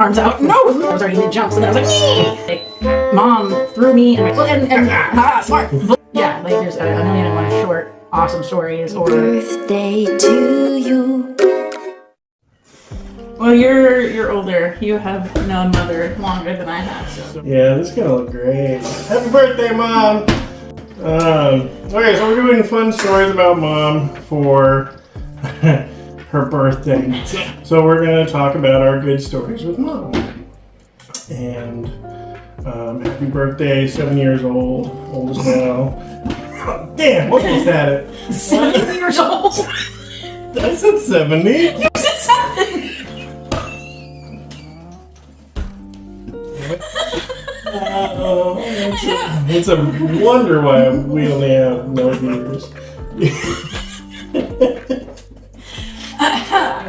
arms out. No! I was already mid-jump, so then I was like, Mom threw me, and smart. Yeah, like there's a million and one short, awesome stories. Or birthday to you. Well, you're older. You have known Mother longer than I have, so. Yeah, this is gonna look great. Happy birthday, Mom! Okay, so we're doing fun stories about Mom for her birthday. So we're gonna talk about our good stories with Mom. And happy birthday, 7 years old, oldest now. Damn, what was that? 7 years old? I said 70. You said 7! It's a wonder why we only have no viewers.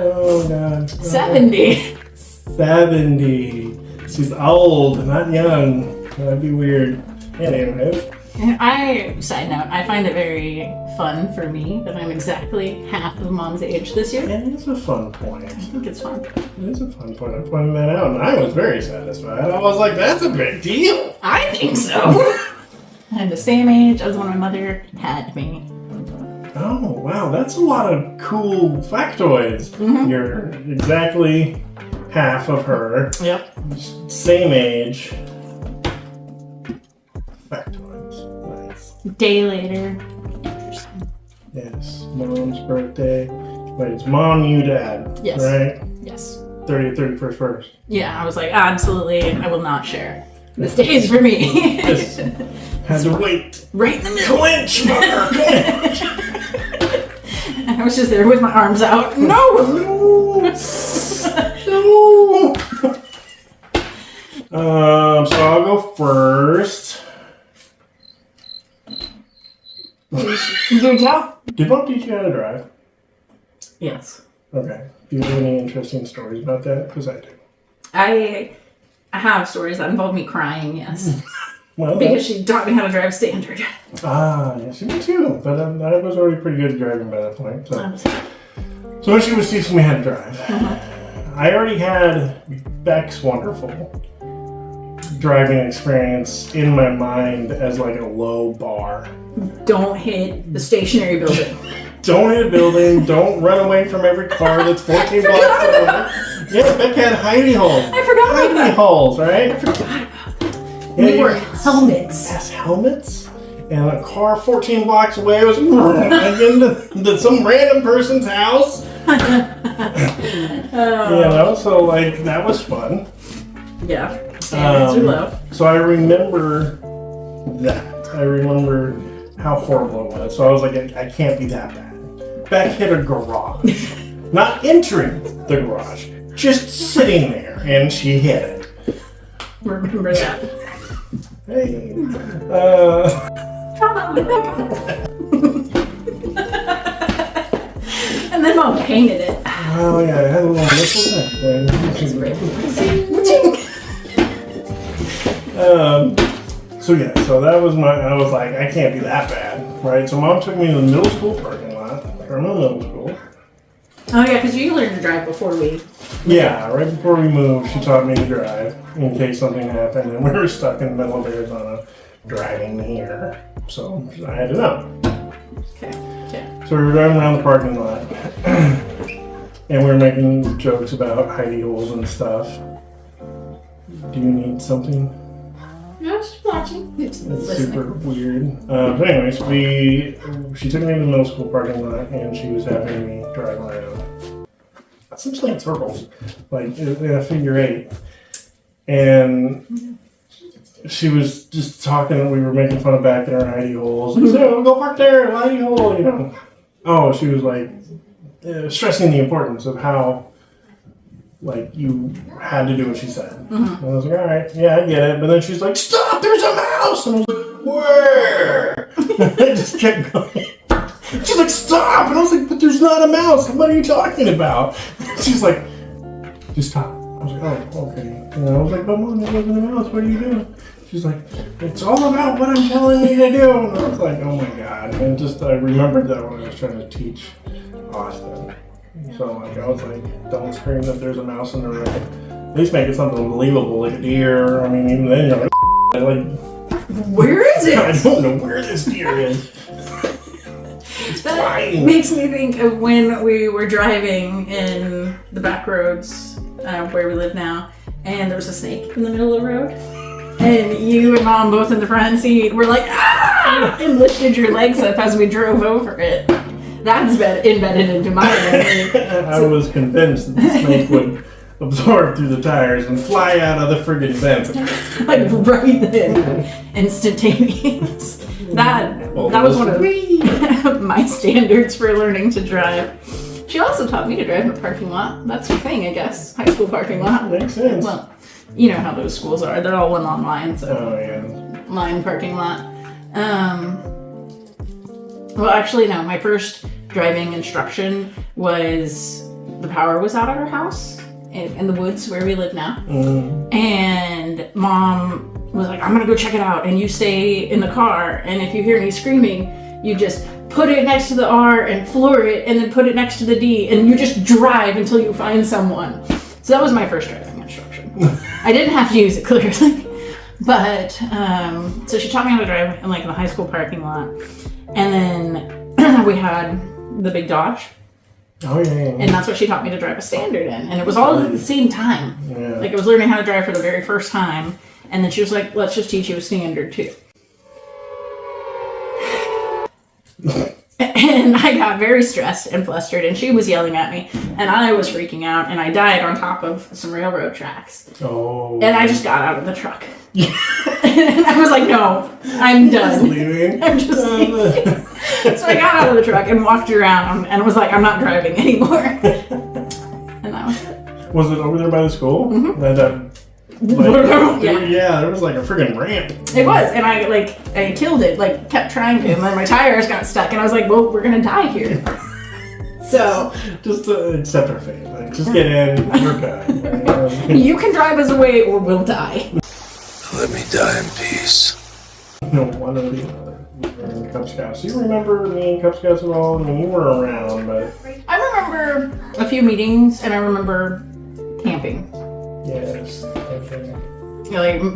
Oh God. 70. 70. She's old, not young. That'd be weird. Anyways. Side note, I find it very fun for me that I'm exactly half of Mom's age this year. Yeah, it's a fun point. I think it's fun. It is a fun point. I pointed that out, and I was very satisfied. I was like, that's a big deal. I think so. I'm the same age as when my mother had me. Oh, wow. That's a lot of cool factoids. Mm-hmm. You're exactly half of her. Yep. Same age. Factoids. Nice. Day later. Yes. Mom's birthday. Wait, it's Mom, you, Dad. Yes. Right? Yes. 30th, 31st, first. Yeah, I was like, absolutely, I will not share. This day is for me. Yes. Had to wait. Right in the middle. Clinch, mother, clinch. I was just there with my arms out. No! No. So I'll go first. You tell? Did Mom teach you how to drive? Yes. Okay. Do you have any interesting stories about that? Because I do. I have stories that involve me crying, yes. Well, because she taught me how to drive standard. Yes, me too. But I was already pretty good at driving by that point. So when she was teaching me how to drive, I already had Beck's wonderful driving experience in my mind as like a low bar. Don't hit the stationary building. Don't hit a building. Don't run away from every car that's 14 blocks away. Yeah, Beck had hidey holes. I forgot about that. Hidey holes, right? I forgot about that. Yeah, We wore helmets. Yes, helmets. And a car 14 blocks away was into some random person's house. So like that was fun. Yeah. Standards are low. So I remember that. I remember how horrible it was. So I was like, I can't be that bad. Beck hit a garage. Not entering the garage. Just sitting there. And she hit it. Remember that. Hey. And then Mom painted it. Oh yeah, I had a little missile So that was I was like, I can't be that bad, right? So Mom took me to the middle school parking lot, Carmel Middle School. Oh yeah, because you learned to drive before we... Yeah, right before we moved, she taught me to drive in case something happened, and we were stuck in the middle of Arizona driving here. So I had to know. Okay. So we were driving around the parking lot, and we were making jokes about hidey holes and stuff. Do you need something? I was just watching. It's super weird. But anyways, she took me to the middle school parking lot, and she was having me drive around, essentially in circles, like in a figure eight. And she was just talking. We were making fun of Beck and her hidey holes. Like, so go park there, hidey hole, you know. Oh, she was like stressing the importance of how. Like, you had to do what she said. And I was like, all right, yeah, I get it. But then she's like, stop, there's a mouse! And I was like, where? I just kept going. She's like, stop! And I was like, but there's not a mouse. What are you talking about? She's like, just stop. I was like, oh, okay. And I was like, but Mom, there wasn't a mouse. What are you doing? She's like, it's all about what I'm telling you to do. And I was like, oh my God. And I remembered that when I was trying to teach Austin. So like I was like, don't scream that there's a mouse in the room. At least make it something believable, like a deer. I mean, even then you're like where is it? I don't know where this deer is. It's That flying. makes me think of when we were driving in the back roads where we live now, and there was a snake in the middle of the road, and you and Mom both in the front seat were like, ah! And lifted your legs up as we drove over it. That's embedded into my memory. I was convinced that the snake would absorb through the tires and fly out of the friggin' vent. Like right then, instantaneous. That was one of my standards for learning to drive. She also taught me to drive in a parking lot. That's your thing, I guess. High school parking lot. Makes sense. Well, you know how those schools are. They're all one long line, so Oh yeah. line parking lot. Well, actually, no. My first driving instruction was the power was out at our house in the woods where we live now, and Mom was like, "I'm gonna go check it out, and you stay in the car. And if you hear me screaming, you just put it next to the R and floor it, and then put it next to the D, and you just drive until you find someone." So that was my first driving instruction. I didn't have to use it clearly, but so she taught me how to drive in the high school parking lot, and then we had the big Dodge. Oh yeah. And that's what she taught me to drive a standard in. And it was all at the same time. Yeah. Like I was learning how to drive for the very first time. And then she was like, let's just teach you a standard too. And I got very stressed and flustered, and she was yelling at me, and I was freaking out, and I died on top of some railroad tracks. Oh. And I just got out of the truck. And I was like, no, I'm done. Leaving. I'm just leaving. So I got out of the truck and walked around and was like, I'm not driving anymore. And that was it. Was it over there by the school? Mm-hmm. Yeah, there was like a friggin' ramp. It was, and I killed it, kept trying to, and then my tires got stuck, and I was like, well, we're gonna die here. So Just accept our fate. Like, just get in, we're done. you can drive us away or we'll die. Let me die in peace. No, one or the other. We were in Cub Scouts. Do you remember me in Cub Scouts at all? I mean, you were around, but... I remember a few meetings, and I remember camping. Yes. Okay.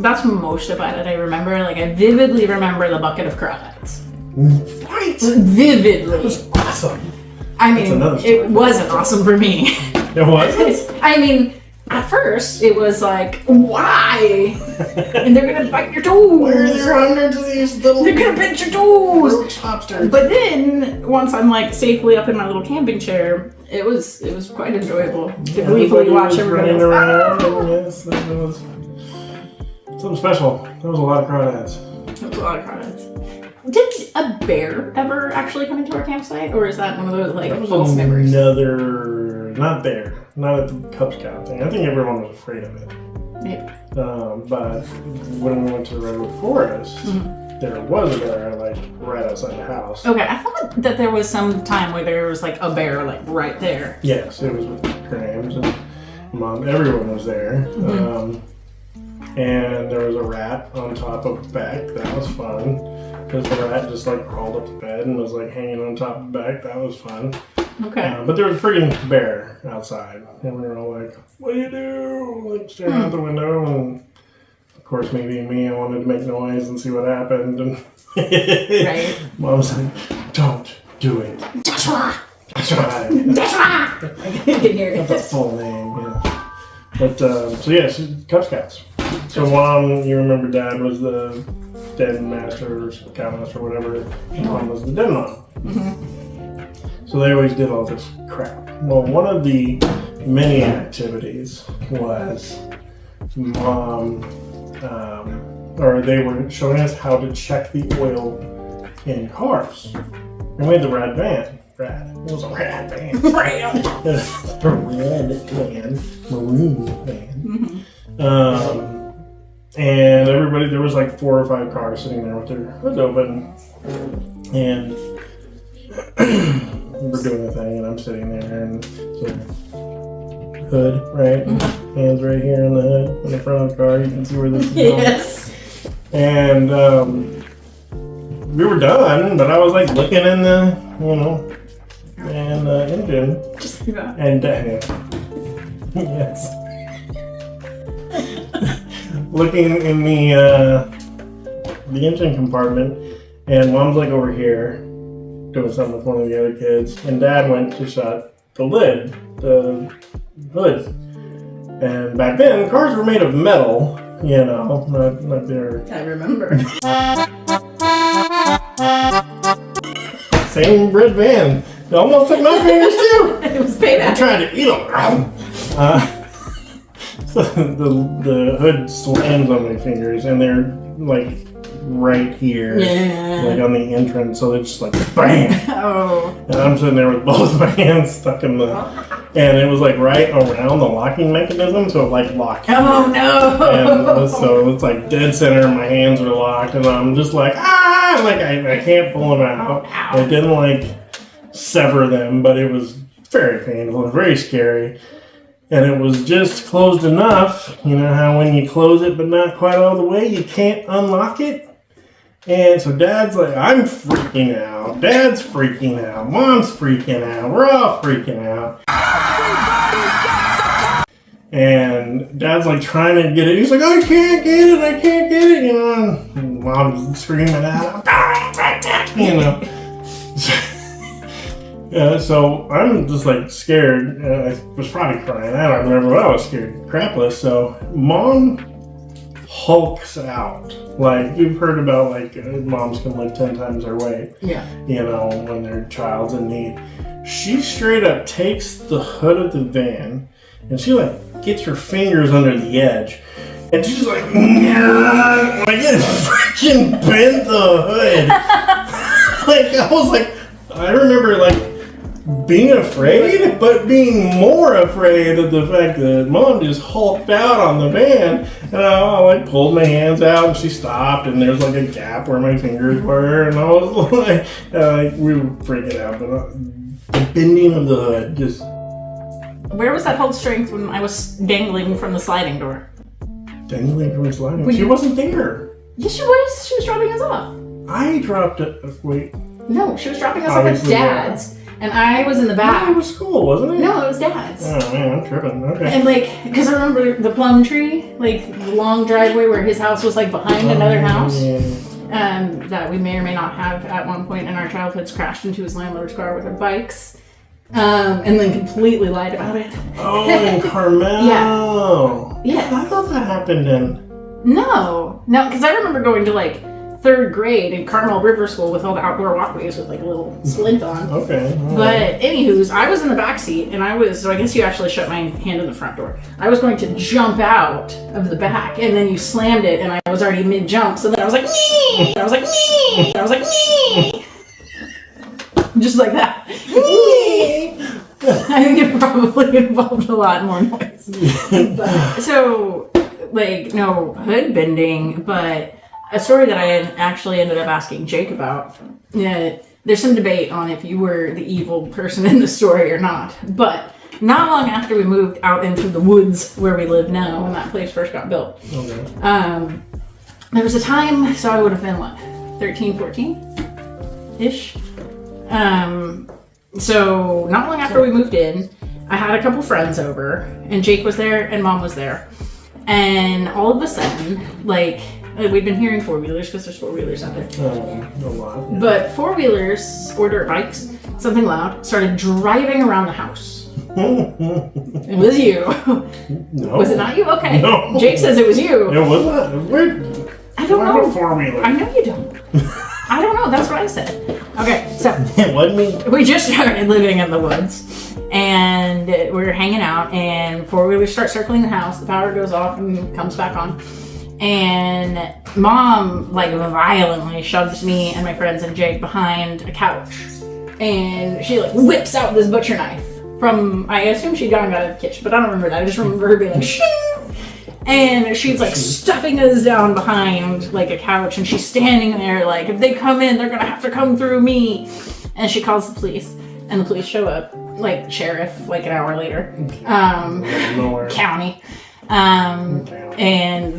That's most about it I remember. I vividly remember the bucket of crawdads. Right! Vividly. It was awesome. I mean, it wasn't awesome for me. It was? I mean, at first, it was like, why? And they're gonna bite your toes. Why are there hundreds of these little... They're gonna bite your toes. roach lobsters? But then, once I'm safely up in my little camping chair, it was quite enjoyable to gleefully watch everybody running else. around. And yes, that was something special. That was a lot of crawdads. That was a lot of crawdads. Did a bear ever actually come into our campsite, or is that one of those That was false memories? not there. Not at the Cub Scout thing. I think everyone was afraid of it. Maybe. But when we went to the Redwood Forest, there was a bear right outside the house. Okay, I thought that there was some time where there was a bear right there. Yes, it was with Grams and Mom. Everyone was there. And there was a rat on top of Beck. That was fun. Because the rat just crawled up the bed and was hanging on top of Beck. That was fun. Okay. But there was a freaking bear outside. And we were all like, what do you do? Staring out the window. And of course, maybe me, I wanted to make noise and see what happened. And Right. Mom was like, don't do it. Joshua! That's right. Joshua! I can hear That's a it. full name, yeah. But, so yeah, Cub Scouts. So Mom, you remember Dad was the den master or scoutmaster or whatever. Mom was the den mom. So they always did all this crap. Well, one of the many activities was Mom, or they were showing us how to check the oil in cars. And we had the rad van. Rad. It was a rad van. A rad van. Maroon van. And everybody, there was 4 or 5 cars sitting there with their hoods open. And we're doing the thing, and I'm sitting there, and so hood, right? Hands right here on the hood, in the front of the car. You can see where this is going. Yes. And we were done, but I was looking in the, in the engine. Just Just like that. And yes. Looking in the engine compartment, and Mom's like over here doing something with one of the other kids, and Dad went to shut the lid, the hood. And back then, cars were made of metal, you know, not their... I remember. Same red van. It almost took my fingers too. It was payback. I'm trying to eat them. So the hood slams on my fingers, and they're like right here, like on the entrance. So they're just like bam. Oh. And I'm sitting there with both my hands stuck in the, and it was like right around the locking mechanism, so it like locked. Oh no. And so it's like dead center. My hands are locked, and I'm just like like I can't pull them out. Ow. It didn't like sever them, but it was very painful and very scary. And it was just closed enough, you know how when you close it but not quite all the way, you can't unlock it? And so Dad's like, I'm freaking out. Dad's freaking out. Mom's freaking out. We're all freaking out. And Dad's like trying to get it. He's like, I can't get it. I can't get it. You know, and Mom's screaming out, you know. So I'm just like scared. I was probably crying. I don't remember what I was scared crapless. So Mom hulks out. Like you've heard about, like moms can lift 10 times their weight. Yeah. You know, when their child's in need. She straight up takes the hood of the van and she like gets her fingers under the edge. And she's like it freaking bent the hood. Like I was like, I remember like being afraid, but being more afraid of the fact that Mom just hulked out on the van. And I like pulled my hands out and she stopped, and there's like a gap where my fingers were, and I was like we were freaking out. But the bending of the hood just... Where was that hold strength when I was dangling from the sliding door? Dangling from the sliding door? She wasn't there. Yes, she was. She was dropping us off. I dropped it. Wait. No, she was dropping us off at Dad's. And I was in the back. No, it was school, wasn't it? No, it was Dad's. Oh man, I'm tripping. Okay. And like, because I remember the plum tree, like the long driveway where his house was like behind another house. Yeah. That we may or may not have at one point in our childhoods crashed into his landlord's car with our bikes. And then completely lied about it. Oh, in Carmel. Yeah. I thought that happened in... No, because I remember going to like 3rd grade in Carmel River School with all the outdoor walkways with like a little splint on. Okay. But anywho's, I was in the back seat, and so I guess you actually shut my hand in the front door. I was going to jump out of the back, and then you slammed it, and I was already mid-jump, so then I was like, nee! And I was like, nee! And I was like, nee! Just like that. I think it probably involved a lot more noise. But, so, like, no hood bending, but a story that I actually ended up asking Jake about. There's some debate on if you were the evil person in the story or not. But not long after we moved out into the woods where we live now, when that place first got built, there was a time, so I would have been, 13, 14-ish? So not long after we moved in, I had a couple friends over, and Jake was there, and Mom was there. And all of a sudden, like we've been hearing 4-wheelers because there's 4-wheelers out there. A lot. But 4-wheelers, or dirt bikes, something loud, started driving around the house. It was you. No. Was it not you? Okay. No. Jake says it was you. It wasn't. I don't know. A 4-wheeler. I know you don't. I don't know. That's what I said. Okay, so It wasn't me. we just started living in the woods, and we were hanging out, and 4-wheelers start circling the house. The power goes off and comes back on. And Mom, like, violently shoves me and my friends and Jake behind a couch. And she, like, whips out this butcher knife from, I assume she'd gone and got it in the kitchen, but I don't remember that. I just remember her being like, shing! And she's, like, stuffing us down behind, like, a couch. And she's standing there, like, if they come in, they're gonna have to come through me. And she calls the police. And the police show up, like, sheriff, like, an hour later. County. And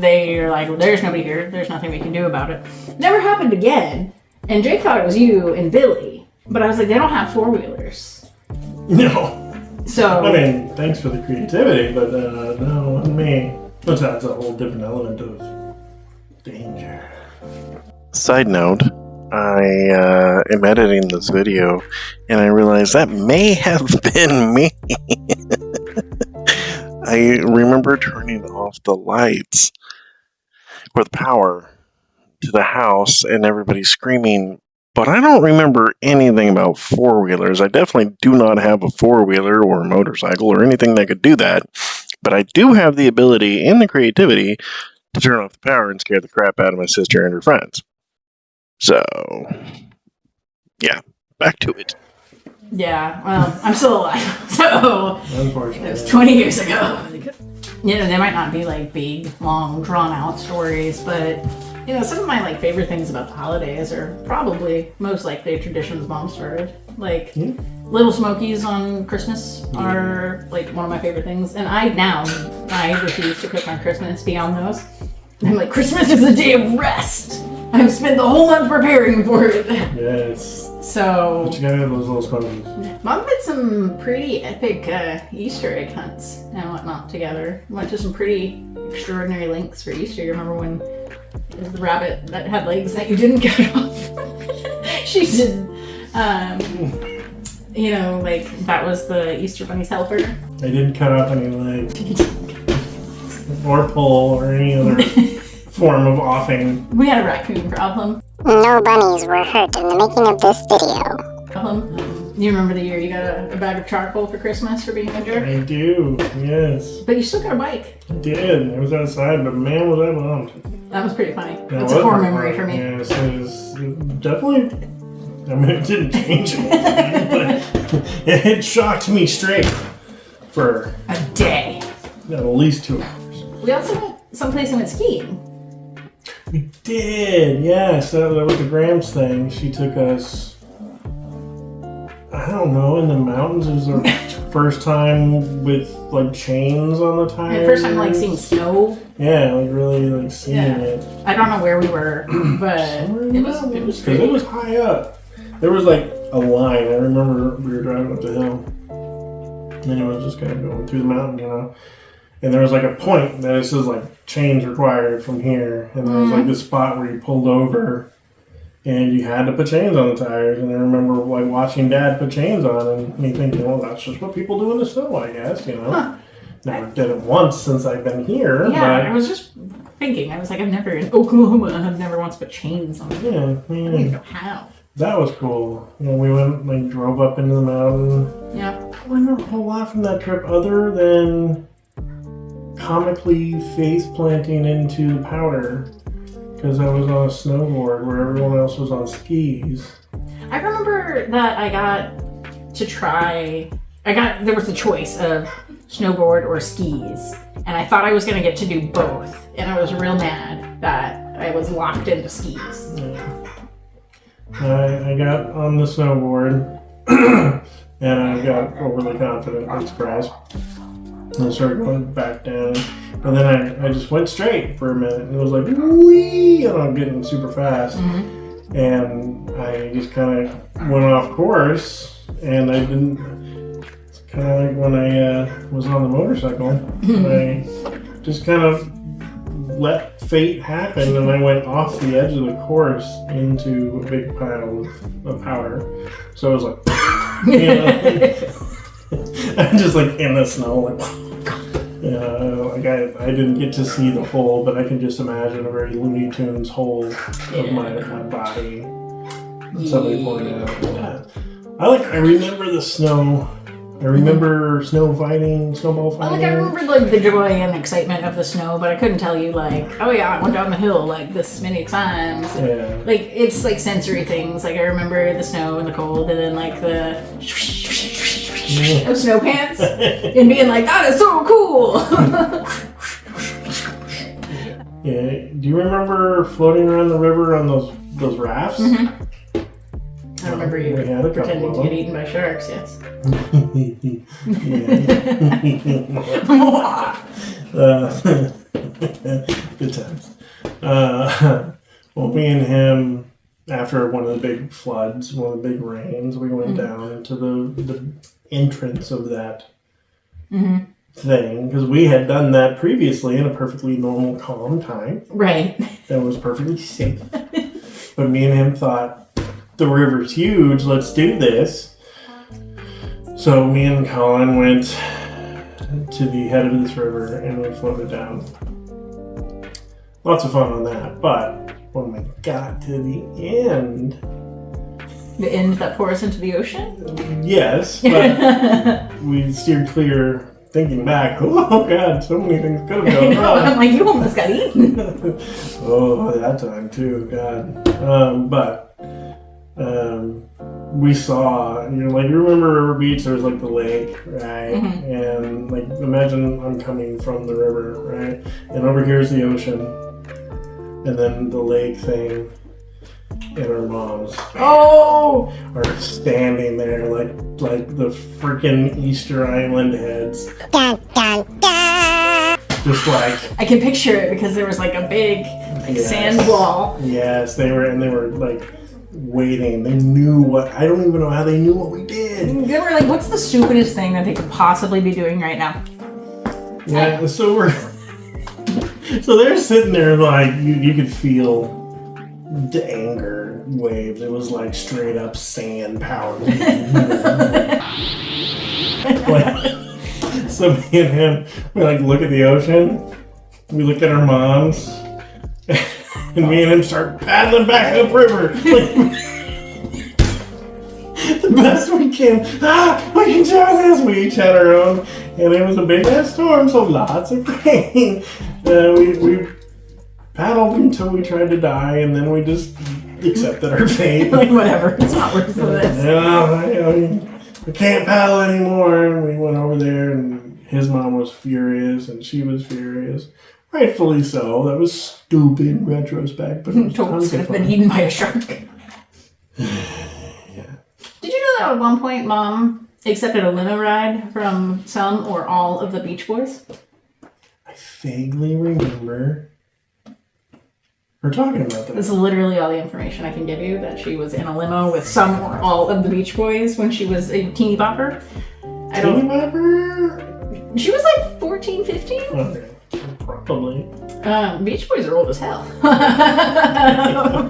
they're like, well, there's nobody here. There's nothing we can do about it. Never happened again. And Jake thought it was you and Billy. But I was like, they don't have 4-wheelers. No. So I mean, thanks for the creativity, but no, not me. But that's a whole different element of danger. Side note, I am editing this video, and I realized that may have been me. I remember turning off the lights or the power to the house and everybody screaming, but I don't remember anything about four-wheelers. I definitely do not have a four-wheeler or a motorcycle or anything that could do that, but I do have the ability and the creativity to turn off the power and scare the crap out of my sister and her friends. So, yeah, back to it. yeah, well, I'm still alive. So Unfortunately. it was 20 years ago. You know, they might not be like big, long, drawn out stories, but you know, some of my like favorite things about the holidays are probably most likely traditions Mom started. Like Little Smokies on Christmas are like one of my favorite things, and I refuse to cook on Christmas beyond those. I'm like, Christmas is a day of rest. I've spent the whole month preparing for it. Yes. So But you gotta have those little sponges. Mom did some pretty epic Easter egg hunts and whatnot together. Went to some pretty extraordinary lengths for Easter. You remember when the rabbit that had legs that you didn't cut off? She did, you know, like that was the Easter Bunny's helper. I didn't cut off any legs. Or pull or any other form of offing. We had a raccoon problem. No bunnies were hurt in the making of this video. You remember the year you got a bag of charcoal for Christmas for being a jerk? I do, yes. But you still got a bike. I did. I was outside, but man, was I bummed. That was pretty funny. That It's a was core pretty memory funny. for me. Yes, it was definitely. I mean, it didn't change anything, but it shocked me straight for A day. at least 2 hours. We also went someplace and went skiing. We did, yes. That was the Grams thing. She took us, I don't know, in the mountains. It was our first time with like chains on the tires. And first time like seeing snow. Yeah, like really like seeing Yeah. it. I don't know where we were, but it was Because great. it was high up. There was like a line. I remember we were driving up the hill, and it was just kind of going through the mountain, you know. And there was like a point that it says like change required from here, and there was like this spot where you pulled over, and you had to put chains on the tires. And I remember like watching Dad put chains on, and me thinking, well, that's just what people do in the snow, I guess, you know. Huh. Never did it once since I've been here, Yeah, but I was just thinking. I was like, I've never in Oklahoma. I've never once put chains on. yeah, I don't even know how. that was cool. You know, we went like drove up into the mountain. Yeah. I don't remember a whole lot from that trip other than comically face planting into the powder because I was on a snowboard where everyone else was on skis. I remember that I got to try. There was the choice of snowboard or skis, and I thought I was going to get to do both, and I was real mad that I was locked into skis. I got on the snowboard and I got overly confident, big surprise. And I started going back down. And then I just went straight for a minute and it was like, wee! And I'm getting super fast. Mm-hmm. And I just kind of went off course. And I didn't, it's kind of like when I was on the motorcycle. I just kind of let fate happen and I went off the edge of the course into a big pile of powder. So I was like, you know, I'm just like in the snow, like, like I didn't get to see the hole, but I can just imagine a very Looney Tunes hole of my body. Somebody pointed out. Yeah. I remember the snow. I remember snowball fighting. Like I remember like the joy and excitement of the snow, but I couldn't tell you like, oh yeah, I went down the hill like this many times. Yeah. Like it's like sensory things. Like I remember the snow and the cold, and then like the of snow pants, and being like, that is so cool. Yeah. Do you remember floating around the river on those rafts? Mm-hmm. I remember you We had a couple pretending of to them. get eaten by sharks. Yes. Good times. Well, me and him, after one of the big floods, one of the big rains, we went down into the entrance of that thing, because we had done that previously in a perfectly normal, calm time. Right. That was perfectly safe. But me and him thought, the river's huge, let's do this. So me and Colin went to the head of this river and we floated down. Lots of fun on that, but when we got to the end... The end that pours into the ocean? Yes, but we steered clear, thinking back, oh god, so many things could have gone wrong. I'm like, you almost got eaten. Oh, that time too, god. We saw, you remember River Beach, there's like the lake, right? And like, imagine I'm coming from the river, right? And over here's the ocean, and then the lake thing, and our moms are standing there like the freaking Easter Island heads. Dun, dun, dun. Just like, I can picture it because there was like a big sand wall. Yes, they were like waiting. They knew what, I don't even know how they knew what we did. They were like, what's the stupidest thing that they could possibly be doing right now? Yeah, so they're sitting there like, you could feel the anger waves. It was like straight up sand power. So me and him, we like look at the ocean, we look at our moms, and me and him start paddling back up the river. The best we can. We can do this. We each had our own, and it was a big ass storm, so lots of rain. We paddled until we tried to die, and then we just accepted our fate. Like, whatever, it's not worth this. We can't paddle anymore. And we went over there, and his mom was furious, and she was furious. Rightfully so. That was stupid in retrospect, but it was Toads tons could of have been fun. eaten by a shark. Did you know that at one point Mom accepted a limo ride from some or all of the Beach Boys? I vaguely remember her talking about that. This is literally all the information I can give you, that she was in a limo with some or all of the Beach Boys when she was a teeny bopper. Teeny bopper? She was like 14, 15. Okay, probably. Beach Boys are old as hell. I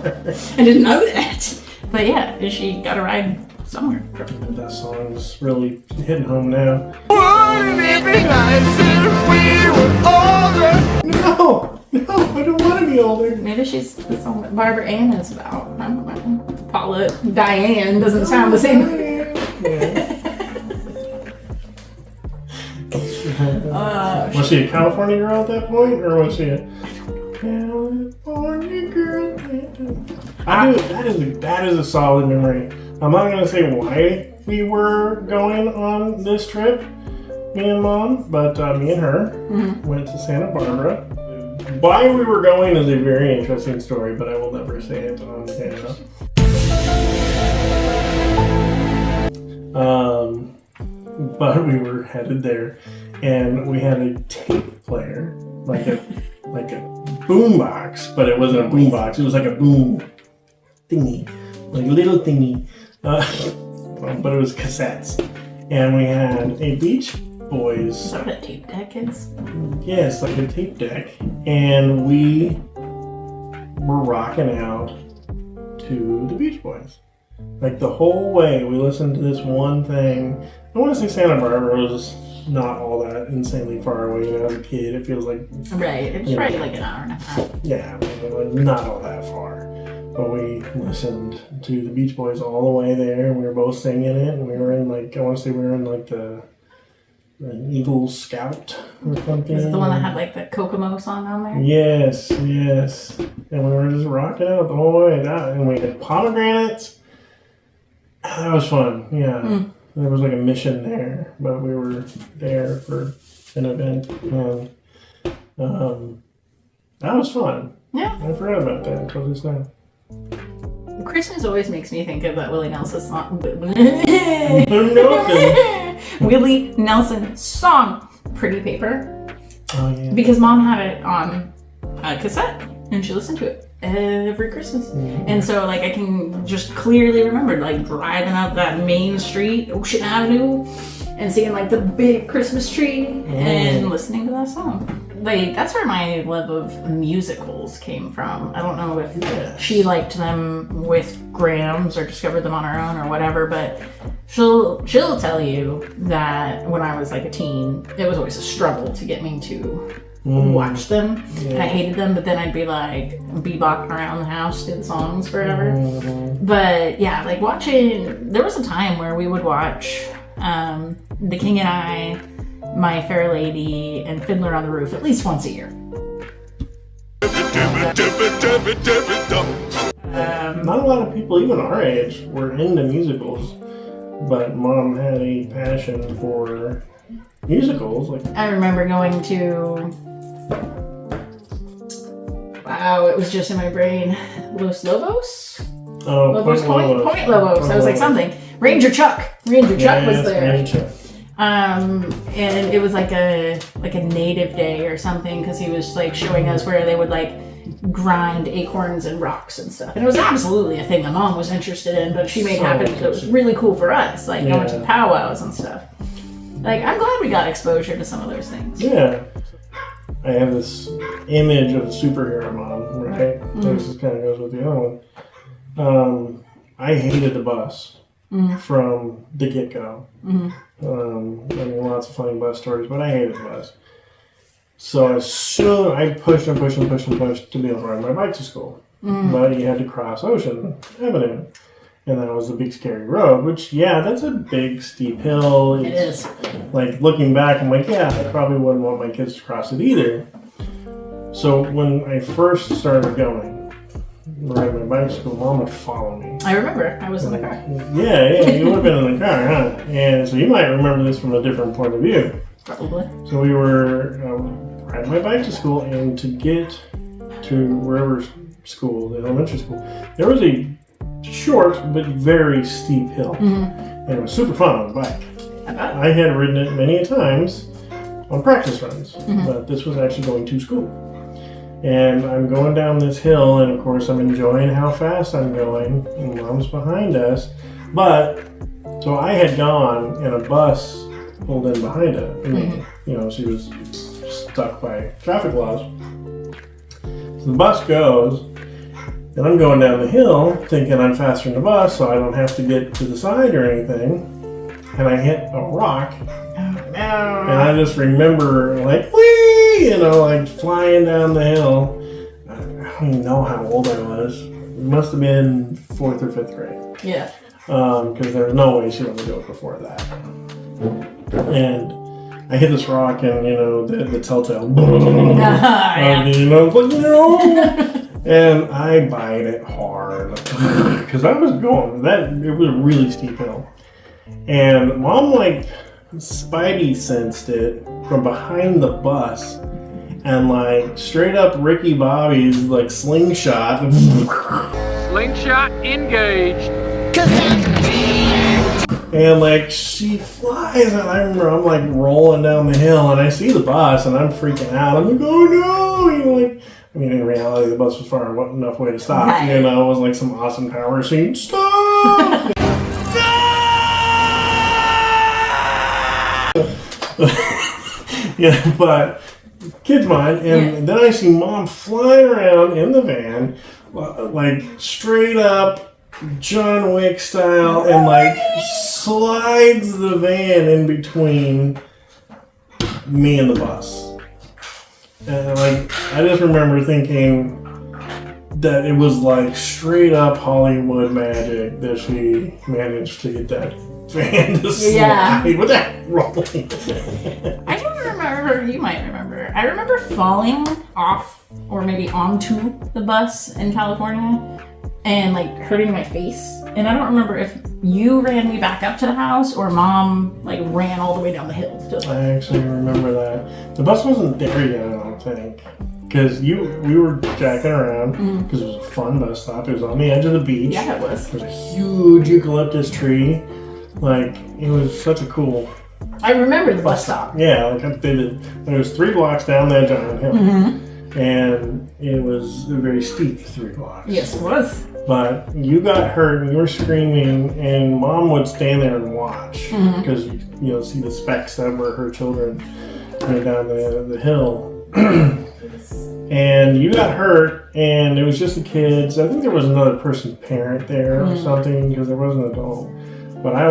didn't know that. But yeah, she got a ride somewhere. That song's really hitting home now. Wouldn't it be nice if we were older? No, I don't want to be older. Maybe she's the song that Barbara Ann is about. I don't know. Paula Diane doesn't sound the same. Was she a California girl at that point, or was she a California girl? That is a solid memory. I'm not gonna say why we were going on this trip, me and Mom, but me and her went to Santa Barbara. Why we were going is a very interesting story, but I will never say it on camera. But we were headed there, and we had a tape player, like a boom box, but it wasn't a boom box. It was like a boom thingy, like a little thingy, but it was cassettes. And we had a Beach Boys. Is that what a tape deck is? Yes, like a tape deck, and we were rocking out to the Beach Boys. Like the whole way, we listened to this one thing. I want to say Santa Barbara was not all that insanely far away. You know, as a kid, it feels like Right, it's probably like an hour and a half. yeah, not all that far. But we listened to the Beach Boys all the way there, and we were both singing it. And we were in like, I want to say we were in like the Eagle Scout or something. Is it the one that had like the Kokomo song on there? Yes. And we were just rocking out the whole way. And we had pomegranates. That was fun. Yeah. There was like a mission there, but we were there for an event. And that was fun. Yeah. I forgot about that until just now. Christmas always makes me think of that Willie Nelson song. Willie Nelson song, Pretty Paper. Oh, yeah. Because Mom had it on a cassette and she listened to it every Christmas. And so like I can just clearly remember like driving up that main street, Ocean Avenue, and seeing like the big Christmas tree and listening to that song. Like, that's where my love of musicals came from. I don't know if she liked them with Grams or discovered them on her own or whatever, but she'll tell you that when I was like a teen, it was always a struggle to get me to watch them. And I hated them, but then I'd be like bebopping around the house to the songs forever. But yeah, like watching, there was a time where we would watch The King and I, My Fair Lady, and Fiddler on the Roof at least once a year. Not a lot of people, even our age, were into musicals, but Mom had a passion for musicals. Like, I remember going to, wow, it was just in my brain, Los Lobos? oh, Point Lobos. I was like something. Ranger Chuck was there. Ranger Chuck. And it was like a native day or something, because he was like showing us where they would like grind acorns and rocks and stuff. And it was absolutely a thing my mom was interested in, but she made happen because it was really cool for us, like going to powwows and stuff. Like, I'm glad we got exposure to some of those things. Yeah. I have this image of superhero mom, right? This kind of goes with the other one. I hated the bus from the get-go. I mean, lots of funny bus stories, but I hated the bus. So as soon I pushed to be able to ride my bike to school. But you had to cross Ocean Avenue. And that was the big scary road, which, that's a big steep hill. It is. Like, looking back, I'm like, I probably wouldn't want my kids to cross it either. So when I first started going, riding my bike to school, Mom would follow me. I remember. I was in the car. Yeah, you would have been in the car, huh? And so you might remember this from a different point of view. Probably. So we were riding my bike to school, and to get to wherever school, the elementary school, there was a short but very steep hill. And it was super fun on the bike. I had ridden it many a times on practice runs, but this was actually going to school. And I'm going down this hill, and of course I'm enjoying how fast I'm going, and Mom's behind us. But, so I had gone, and a bus pulled in behind it. You know, she was stuck by traffic laws. So the bus goes, and I'm going down the hill, thinking I'm faster than the bus, so I don't have to get to the side or anything. And I hit a rock. And I just remember, like, whee! You know, like flying down the hill. I don't even know how old I was. It must have been 4th or 5th grade. Yeah. Because there was no way she would go before that. And I hit this rock, and, you know, the telltale. You know, like, no! And I bite it hard because I was going it was a really steep hill, and Mom like spidey sensed it from behind the bus, and like straight up Ricky Bobby's like slingshot. Slingshot engaged. And like she flies, and I remember I'm like rolling down the hill, and I see the bus, and I'm freaking out. I'm like, oh no! You know, like. I mean, in reality, the bus was far enough way to stop. Right. You know, it was like some awesome power scene. Stop! Yeah, but kids mind. And then I see Mom flying around in the van, like straight up John Wick style, and like slides the van in between me and the bus. And like, I just remember thinking that it was like straight up Hollywood magic that she managed to get that van to slide with that rolling. I don't remember, you might remember. I remember falling off or maybe onto the bus in California and like hurting my face. And I don't remember if you ran me back up to the house or Mom like ran all the way down the hill. I actually remember that. The bus wasn't there yet, I don't think. Because we were jacking around because it was a fun bus stop. It was on the edge of the beach. Yeah, it was. There was a huge eucalyptus tree. Like, it was such a cool... I remember the bus stop. Yeah, like there was 3 blocks down that giant hill. And it was a very steep 3 blocks. Yes, it was. But you got hurt and you were screaming, and Mom would stand there and watch because you see the specks that were her children coming down the hill. And you got hurt, and it was just the kids. I think there was another person's parent there or something, because there was an adult. But I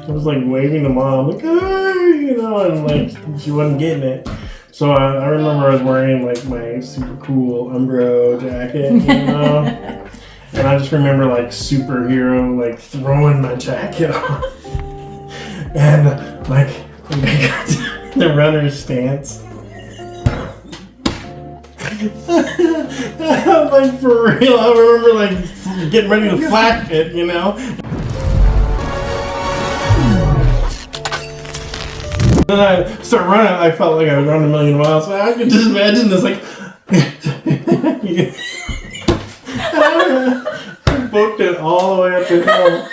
was like waving to mom, like, hey, and like she wasn't getting it. So I remember I was wearing like my super cool Umbro jacket, and I just remember like superhero, like throwing my jacket off, and like the runner's stance. Like for real, I remember like getting ready to flash it, Then I start running. I felt like I was running a million miles. So I could just imagine this, like, I booked it all the way up the hill.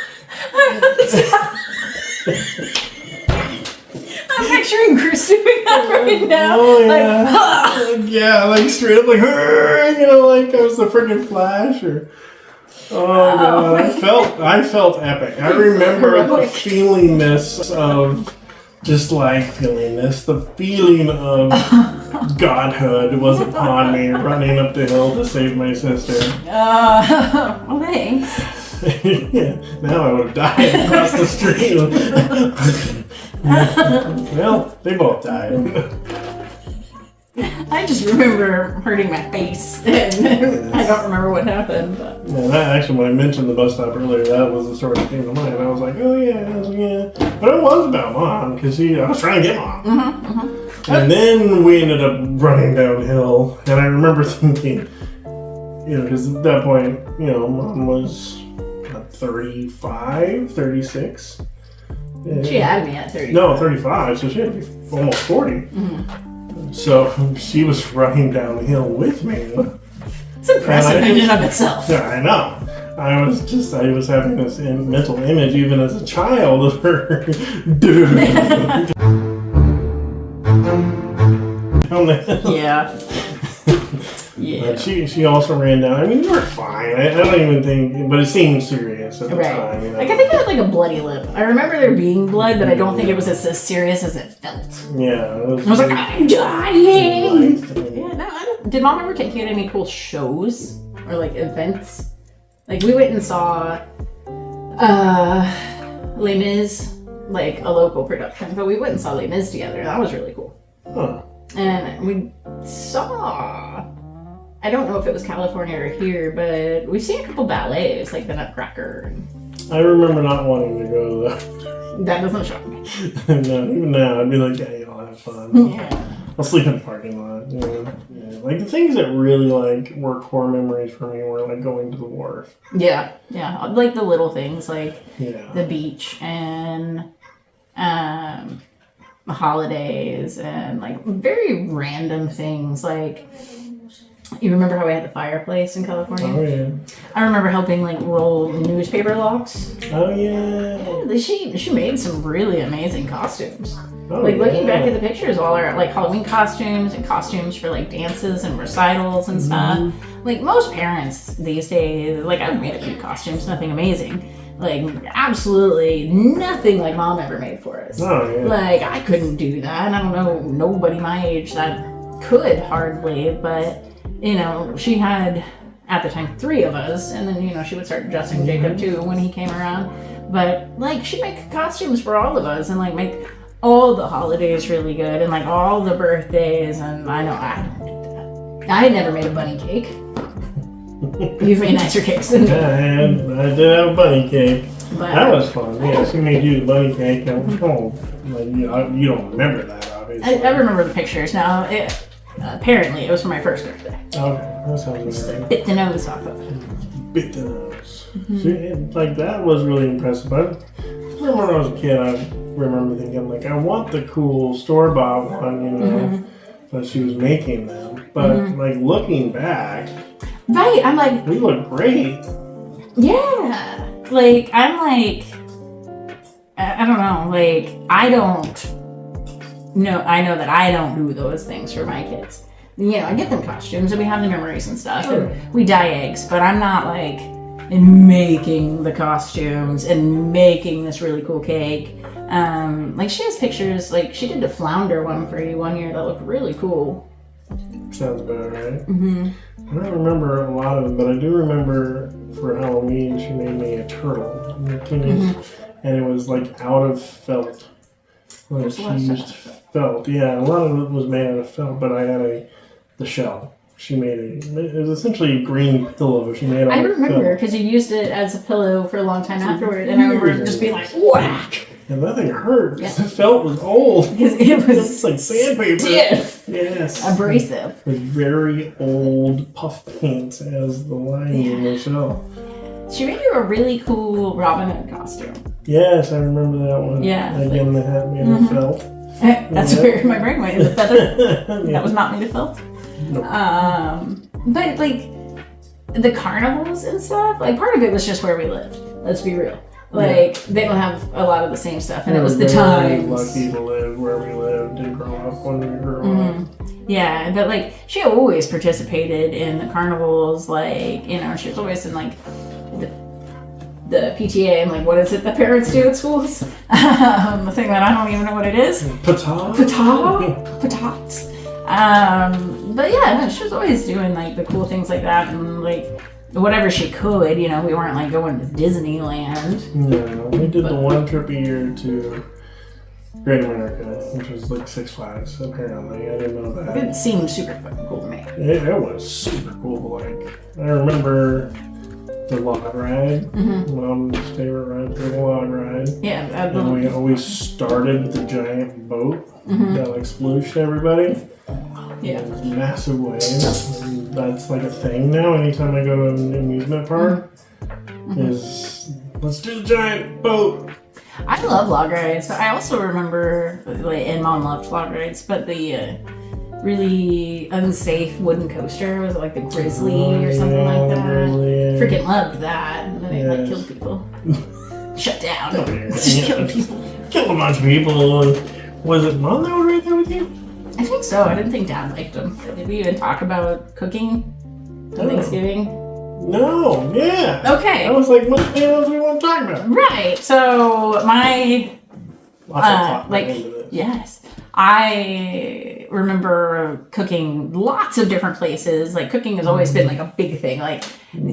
I'm picturing Chris doing that right now. Oh yeah, like straight up, like, like I was the freaking Flash, or. Oh god, I felt epic. I remember the feelingness of. Just like feeling this, the feeling of godhood was upon me running up the hill to save my sister. Well, thanks. Yeah, now I would have died across the street. Well, they both died. I just remember hurting my face, and I don't remember what happened. But. Yeah, that actually, when I mentioned the bus stop earlier, that was the story that came to mind. I was like, oh yeah. But it was about mom, because I was trying to get mom. And then we ended up running downhill, and I remember thinking, because at that point, mom was 35, 36. Yeah. She had me at 30. No, 35, so she had to be almost 40. So she was running downhill with me. It's impressive in and of itself. Yeah, I know. I was having this mental image even as a child of her. Yeah. Yeah. But she also ran down. I mean, you were fine. I don't even think, but it seemed serious at the time. Like, I think I had like a bloody lip. I remember there being blood, but I don't think it was as serious as it felt. Yeah. I was like, I'm dying. Yeah, no, did mom ever take you to any cool shows or like events? Like we went and saw Les Mis, like a local production, but we went and saw Les Mis together. That was really cool. Huh. And we saw, I don't know if it was California or here, but we've seen a couple ballets, like the Nutcracker. I remember not wanting to go to that. That doesn't shock me. No, even now, I'd be like, yeah, y'all have fun. Yeah. I'll sleep in the parking lot. Yeah. Like the things that really like were core memories for me were like going to the wharf. Yeah. Like the little things, like Yeah. the beach and the holidays and like very random things. Like, you remember how we had the fireplace in California? Oh yeah. I remember helping like roll newspaper locks. Oh yeah. Yeah, she made some really amazing costumes. Oh, Like looking yeah. back at the pictures, all our like Halloween costumes and costumes for like dances and recitals and stuff. Like most parents these days, like I've made a few costumes, nothing amazing. Like absolutely nothing like mom ever made for us. Oh yeah. Like I couldn't do that. I don't know nobody my age that could hardly, but she had at the time 3 of us, and then she would start dressing Jacob too when he came around. But like she'd make costumes for all of us and like make all the holidays really good and like all the birthdays, and I don't do that. I had never made a bunny cake. You've made nicer cakes than me. I did have a bunny cake. But That was fun. Yeah, she made you the bunny cake. And, like, you don't remember that, obviously. I remember the pictures now. Apparently, it was for my first birthday. Okay, that sounds right. Bit the nose off of it. Bit the nose. See, like that was really impressive. But I remember when I was a kid, I remember thinking like, I want the cool store-bought one, that she was making them. But like looking back, Right, I'm like, we look great. yeah. Like, I'm like, I don't know. Like, I know that I don't do those things for my kids. I get them costumes and we have the memories and stuff, and we dye eggs, but I'm not like and making the costumes and making this really cool cake. Like she has pictures, like she did a flounder one for you one year that looked really cool. Sounds about right. Mm-hmm. I don't remember a lot of it, but I do remember for Halloween she made me a turtle, and it was like out of felt. Like she used felt. Yeah, a lot of it was made out of felt, but I had the shell. She made it was essentially a green pillow. She made it out of felt. I remember because you used it as a pillow for a long time afterward, and I remember just being like, whack! And that thing hurt because the felt was old. Because it was like sandpaper. Stiff. Yes. Abrasive. With very old puff paint as the lining in the shell. She made you a really cool Robin Hood costume. Yes, I remember that one. Yeah. Again, they had made of felt. That's where my brain went. The feather. Yeah. That was not made of felt. No. But like the carnivals and stuff, like part of it was just where we lived. Let's be real. Like they don't have a lot of the same stuff, and it was the times. Lucky to live where we lived and grow up when we grew up. Yeah, but like she always participated in the carnivals. Like she was always in like the PTA and like what is it that parents do at schools? The thing that I don't even know what it is. Patats. But yeah, no, she was always doing like the cool things like that and like whatever she could. We weren't like going to Disneyland. No, we did the one trip a year to Great America, which was like Six Flags. Apparently, I didn't know that. It seemed super fucking cool to me. It was super cool. Like I remember the log ride. Mom's favorite ride was the log ride. Yeah, and we always started with the giant boat that like splooshed everybody. Yeah, it was massive waves. And that's like a thing now. Anytime I go to an amusement park, is let's do the giant boat. I love log rides, but I also remember, and Mom loved log rides, but the really unsafe wooden coaster was like the Grizzly or something like that. Freaking loved that. And then it like killed people. Shut down. Just killing people. Killed a bunch of people. Was it Mom that was right there with you? I think so. I didn't think Dad liked them. Did we even talk about cooking on Thanksgiving? No, yeah. Okay. I was like, what the hell do we want to talk about? Right. So my yes. I remember cooking lots of different places. Like cooking has always been like a big thing. Like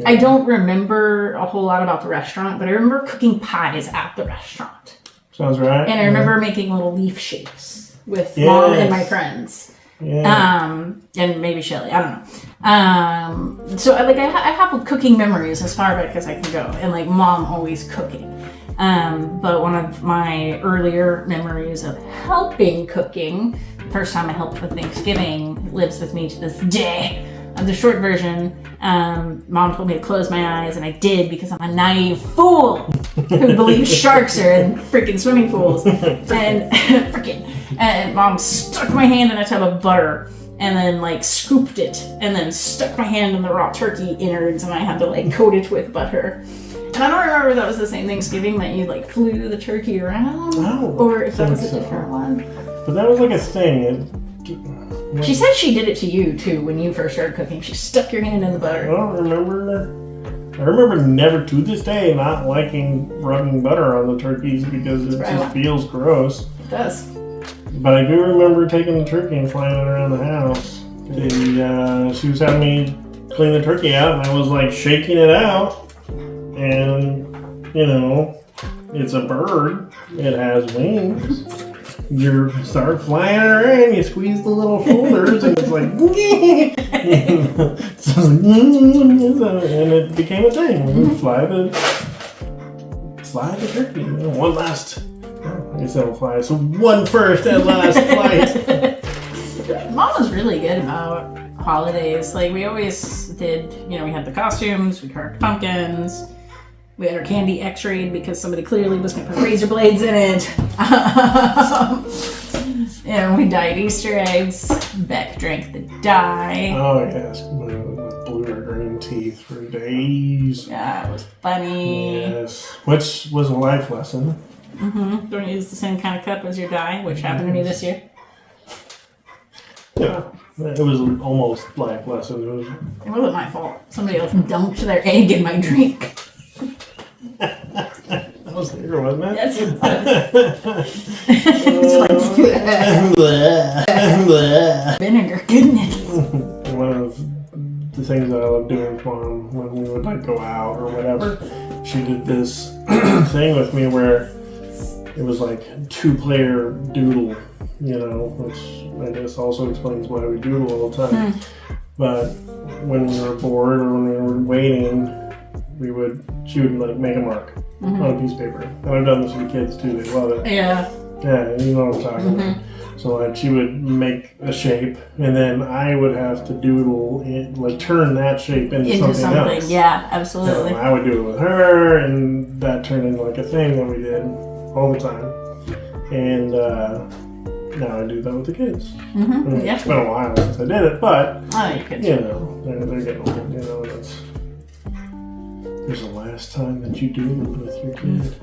I don't remember a whole lot about the restaurant, but I remember cooking pies at the restaurant. Sounds right. And I remember making little leaf shapes with Mom and my friends. Yeah. And maybe Shelly, I don't know. So like I have cooking memories as far back as I can go, and like Mom always cooking. But one of my earlier memories of helping cooking, the first time I helped with Thanksgiving, lives with me to this day. The short version, Mom told me to close my eyes, and I did because I'm a naive fool who believes sharks are in freaking swimming pools. And Mom stuck my hand in a tub of butter and then like scooped it and then stuck my hand in the raw turkey innards, and I had to like coat it with butter. And I don't remember if that was the same Thanksgiving that you like flew the turkey around, or if that was a different one. But that was like a thing. She said she did it to you too when you first started cooking. She stuck your hand in the butter. I don't remember. I remember never to this day not liking rubbing butter on the turkeys because it just feels gross. It does. But I do remember taking the turkey and flying it around the house. And she was having me clean the turkey out, and I was like shaking it out. And, it's a bird. It has wings. You start flying around, you squeeze the little shoulders, and it's like, and it became a thing. We would fly the turkey. One last, I guess that'll fly. So one first and last flight. Mom was really good about holidays. Like we always did, we had the costumes, we carved pumpkins. We had our candy x-rayed because somebody clearly was going to put razor blades in it. And we dyed Easter eggs. Beck drank the dye. Oh, yes. With blue or green teeth for days. Yeah, it was funny. Yes. Which was a life lesson. Mm-hmm. Don't use the same kind of cup as your dye, which happened to me this year. Yeah. It was almost life lesson. It wasn't my fault. Somebody else dumped their egg in my drink. That was there, wasn't it? Yes, it was. It's like vinegar, goodness. One of the things that I love doing with Mom when we would like go out or whatever, she did this thing with me where it was like 2-player doodle, you know, which I guess also explains why we doodle all the time. But when we were bored or when we were waiting, she would like make a mark on a piece of paper. And I've done this with the kids too, they love it. Yeah. Yeah, you know what I'm talking about. So like she would make a shape and then I would have to doodle it, like turn that shape into something else. Yeah, absolutely. So I would do it with her and that turned into like a thing that we did all the time. And now I do that with the kids. I mean, it's been a while since I did it, but you know, they're getting old, you know, there's the last time that you doodled with your kid.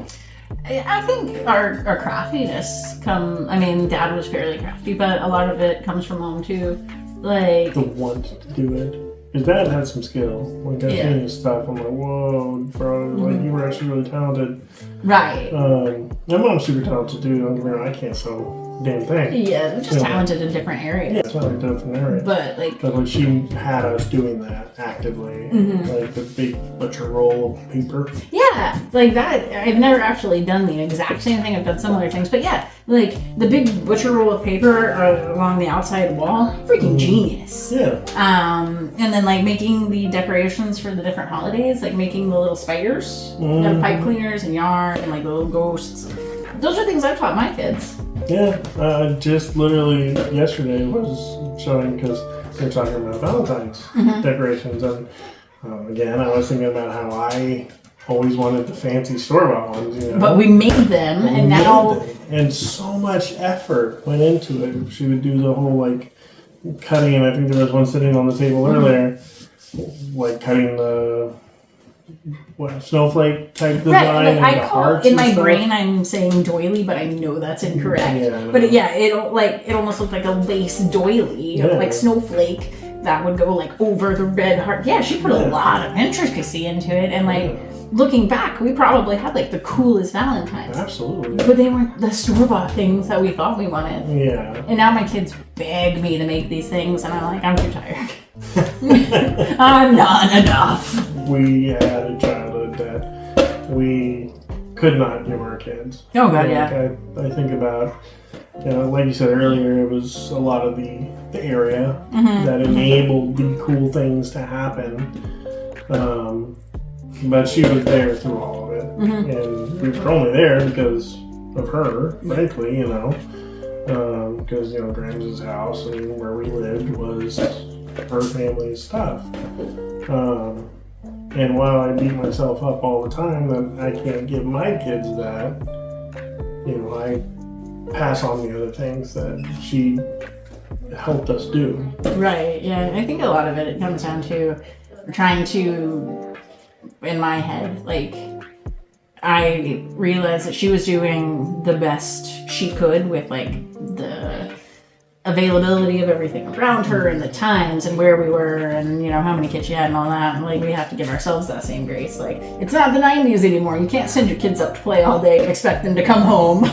I think our craftiness Dad was fairly crafty, but a lot of it comes from Mom too. Like The want to do it. His dad had some skill. Like I've seen his stuff, I'm like, whoa, bro, like you were actually really talented. Right. My mom's super talented too, don't get me wrong, I can't sew a damn thing. Yeah, they're just talented in different areas. Yeah, it's not like different areas. But like she had us doing that actively. Like the big butcher roll of paper. Yeah, like that. I've never actually done the exact same thing. I've done similar things, but yeah, like the big butcher roll of paper along the outside wall, freaking genius. Yeah. And then like making the decorations for the different holidays, like making the little spiders out of pipe cleaners and yarn and like the little ghosts. Those are things I've taught my kids. Yeah, just literally yesterday was showing because they're talking about Valentine's decorations, and again, I was thinking about how I always wanted the fancy store-bought ones, you know. But we made them, and now and so much effort went into it. She would do the whole like cutting, and I think there was one sitting on the table earlier, like cutting the snowflake type design. Right, like and I the call hearts in and my stuff. brain I'm saying doily, but I know that's incorrect. Yeah, but it almost looked like a lace doily, like snowflake that would go like over the red heart. Yeah, she put a lot of intricacy into it, and like looking back, we probably had like the coolest Valentines. Absolutely. But they weren't the store-bought things that we thought we wanted. Yeah. And now my kids beg me to make these things, and I'm like, I'm too tired. I'm not enough. We had a childhood that we could not give our kids. Oh God, I think about, like you said earlier, it was a lot of the area that enabled the cool things to happen. But she was there through all of it, and we were only there because of her, frankly, because Grams's house and where we lived was her family's stuff. And while I beat myself up all the time that I can't give my kids that, I pass on the other things that she helped us do. Right, yeah. I think a lot of it comes down to trying to, in my head, like, I realized that she was doing the best she could with, like, the availability of everything around her and the times and where we were and how many kids she had and all that, and like we have to give ourselves that same grace. Like, it's not the 90s anymore. You can't send your kids up to play all day and expect them to come home.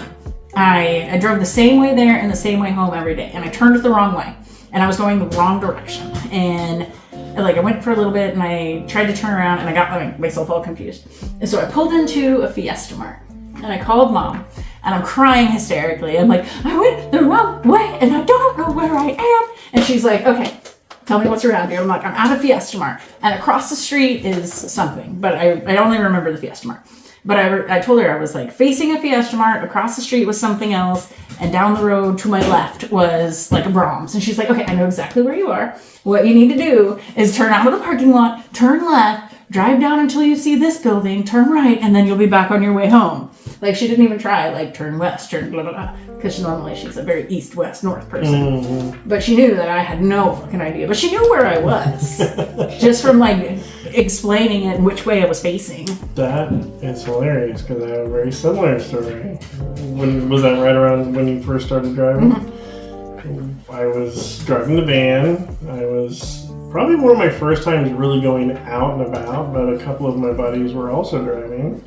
I drove the same way there and the same way home every day, and I turned the wrong way and I was going the wrong direction, and like I went for a little bit and I tried to turn around and I got myself all confused, and so I pulled into a Fiesta Mart and I called Mom. And I'm crying hysterically. I'm like, I went the wrong way and I don't know where I am. And she's like, okay, tell me what's around here. I'm like, I'm at a Fiesta Mart. And across the street is something. But I only remember the Fiesta Mart. But I told her I was like facing a Fiesta Mart. Across the street was something else. And down the road to my left was like a Brahms. And she's like, okay, I know exactly where you are. What you need to do is turn out of the parking lot, turn left, drive down until you see this building, turn right, and then you'll be back on your way home. Like, she didn't even try, like, turn west, turn blah, blah, blah. Because normally she's a very east, west, north person. But she knew that I had no fucking idea. But she knew where I was. Just from, like, explaining it and which way I was facing. That is hilarious, because I have a very similar story. Was that right around when you first started driving? I was driving the van. I was probably one of my first times really going out and about, but a couple of my buddies were also driving.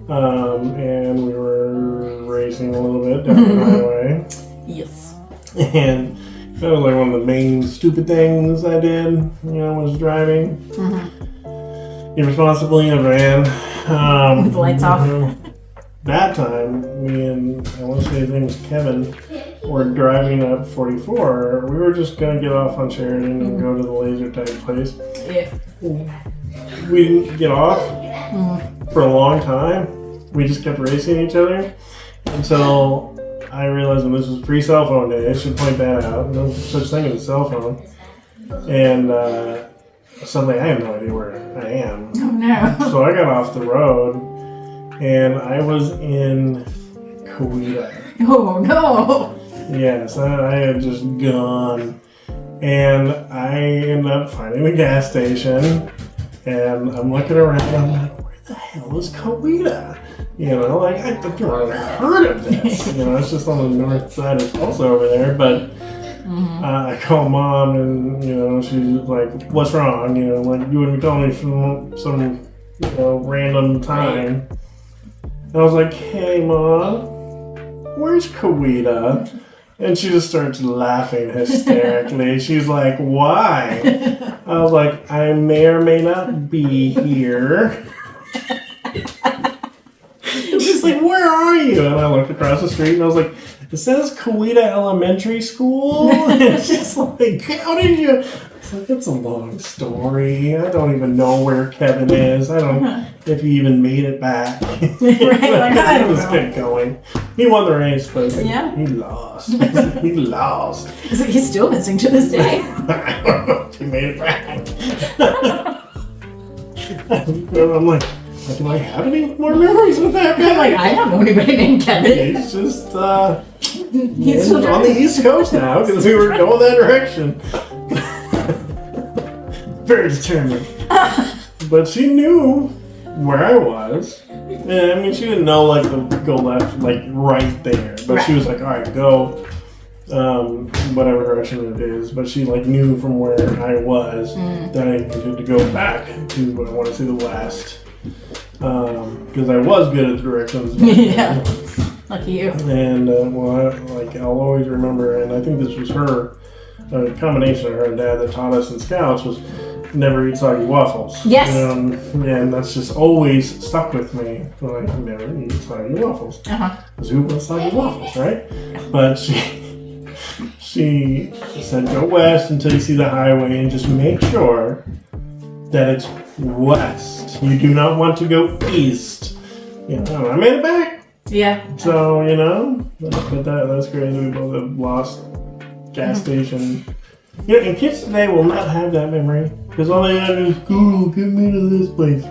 and we were racing a little bit down the highway. Yes. And that was like one of the main stupid things I did, was driving irresponsibly in a van. With the lights off. That time, me and, I want to say his name was Kevin, were driving up 44. We were just going to get off on Sheridan and go to the laser tag place. Yeah. We didn't get off for a long time. We just kept racing each other until I realized, and this was pre-cell phone day, I should point that out. No such thing as a cell phone. And suddenly I have no idea where I am. Oh no. So I got off the road and I was in Coweta. Oh no. Yes, I had just gone. And I ended up finding a gas station and I'm looking around and I'm like, where the hell is Coweta? Like I've never heard of this. It's just on the north side of Tulsa over there. But I call Mom and, she's like, what's wrong? Like you wouldn't tell me from some, random time. And I was like, hey Mom, where's Coweta? And she just starts laughing hysterically. She's like, why? I was like, I may or may not be here. She's like, where are you? And I looked across the street and I was like, it says Coweta Elementary School. And she's like, how did you? It's like, it's a long story. I don't even know where Kevin is. I don't know if he even made it back. Right, like, I don't just kept going. He won the race, but he lost. He lost. He's still missing to this day. I don't know if he made it back. I'm like, do I have any more memories with that guy? I'm like, I don't know anybody named Kevin. He's just He's still on the East Coast now because we were going that direction. Very determined. But she knew where I was. And I mean, she didn't know like the go left, like right there. But she was like, all right, go whatever direction it is. But she like knew from where I was that I needed to go back to, I want to say, the west. Because I was good at the directions. Yeah. Lucky you. And I'll always remember, and I think this was her, a combination of her and Dad that taught us in Scouts was never eat soggy waffles. Yes. And that's just always stuck with me. Like, never eat soggy waffles. Because who wants soggy waffles, right? But she said go west until you see the highway and just make sure that it's west. You do not want to go east. I made it back. Yeah. So, but that's crazy. We both have lost gas station. And kids today will not have that memory because all they have is, cool, get me to this place.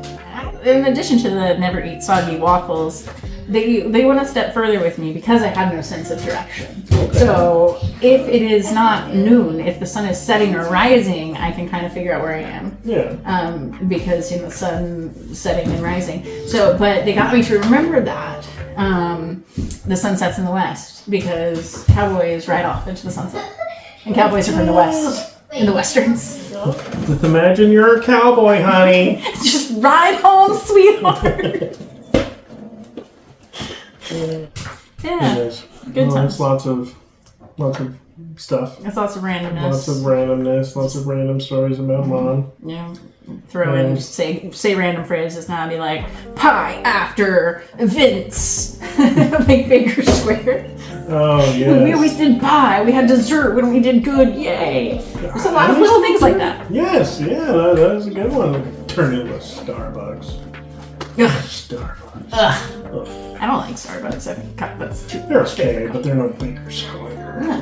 In addition to the never eat soggy waffles, they went a step further with me because I had no sense of direction. Okay. So if it is not noon, if the sun is setting or rising, I can kind of figure out where I am. Yeah. Because the sun setting and rising. So, but they got me to remember that the sun sets in the west because Cowboy is right off into the sunset, and cowboys are from the west. In the westerns. Just imagine you're a cowboy, honey. Just ride home, sweetheart. Yeah. Good times. It's lots of stuff. It's lots of randomness. Lots of random stories about Mom. Yeah. Throw in, say random phrases now and be like, pie after Vince. Like Baker Square. Oh, yeah. We always did pie. We had dessert when we did good. Yay. There's a lot of little things like that. Yes, yeah, that was a good one. Turn into Starbucks. Ugh. Starbucks. Ugh. I don't like Starbucks. I think that's too. They're okay, but they're no Baker Square. No,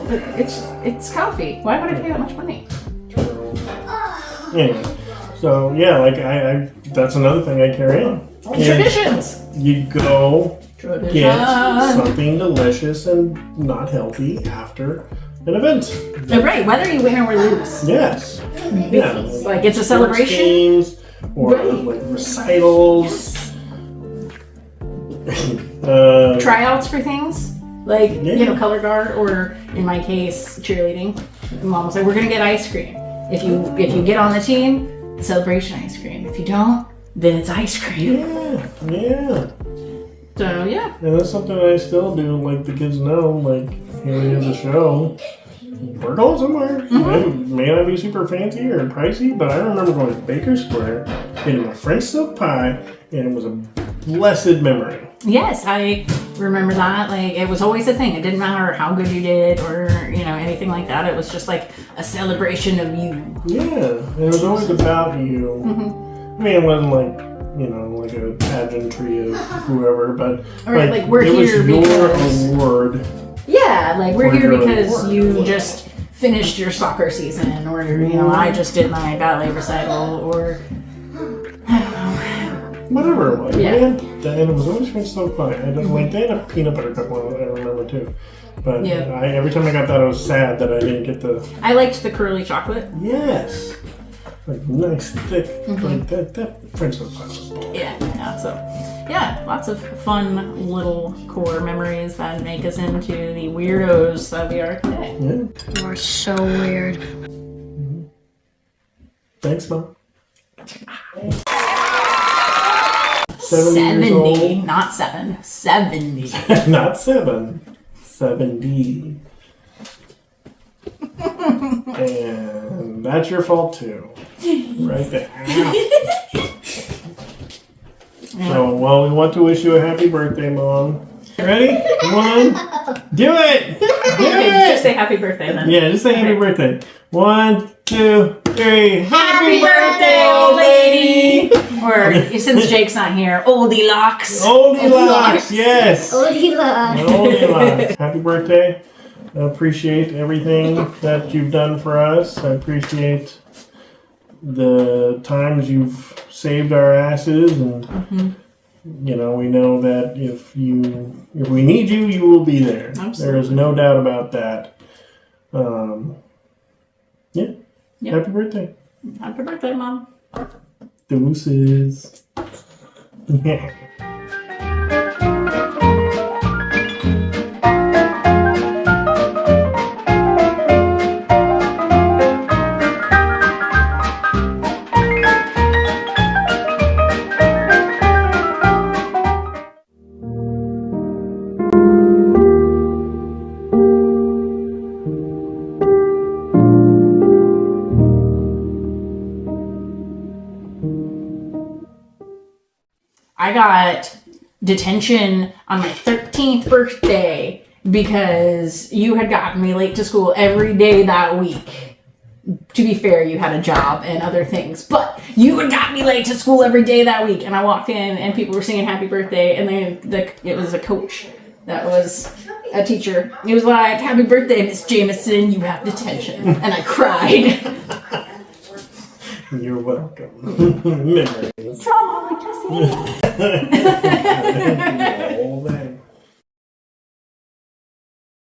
it's coffee. Why would I pay that much money? True. Anyway, so yeah, like I that's another thing I carry on. Traditions. You go Tradition. get something delicious and not healthy after an event. Right, whether you win or lose. Yes. Yeah. Like it's a celebration. Games or like recitals. Tryouts for things. Like, color guard, or in my case, cheerleading. And Mom was like, we're gonna get ice cream. If you get on the team, celebration ice cream. If you don't, then it's ice cream. Yeah. So yeah. And that's something I still do. Like the kids know. Like here we have the show. We're going somewhere. It may not be super fancy or pricey, but I remember going to Baker Square, getting my French silk pie, and it was a blessed memory. Yes, I remember that. Like, it was always a thing. It didn't matter how good you did or, anything like that. It was just like a celebration of you. Yeah, and it was always about you. I mean, it wasn't like, like a pageantry of whoever, but like we're it here was your because... award. Yeah, like we're For here your because award. you just finished your soccer season, or I just did my ballet recital, or I don't know. Whatever it was. Yeah. And it was always French silk pie. I just like they had a peanut butter cup one, I remember too. But Yeah. every time I got that, I was sad that I didn't get the. I liked the curly chocolate. Yes. Like nice, thick, like that French silk pie was bomb. Yeah. So yeah, lots of fun little core memories that make us into the weirdos that we are today. Yeah. You are so weird. Thanks, Mom. 70 years old. Not 7. 70. Not 7. 70. And that's your fault too. Right there. So, well, we want to wish you a happy birthday, Mom. Ready? 1. Do it! Do Okay, just it! say happy birthday then. Yeah, just say happy birthday. 1, 2, 3. Happy birthday, old lady! Or, since Jake's not here, oldie locks. Oldie locks, yes. Oldie love. Oldie locks. Happy birthday. I appreciate everything that you've done for us. I appreciate the times you've saved our asses, and we know that if we need you, you will be there. Absolutely. There is no doubt about that. Yeah. Yep. Happy birthday. Happy birthday, Mom. Deuces. I got detention on my 13th birthday because you had gotten me late to school every day that week. To be fair, you had a job and other things, but you had got me late to school every day that week. And I walked in and people were singing happy birthday, and it was a coach that was a teacher. He was like, happy birthday, Miss Jameson, you have detention. And I cried. You're welcome. Memories. Trauma, like Jesse.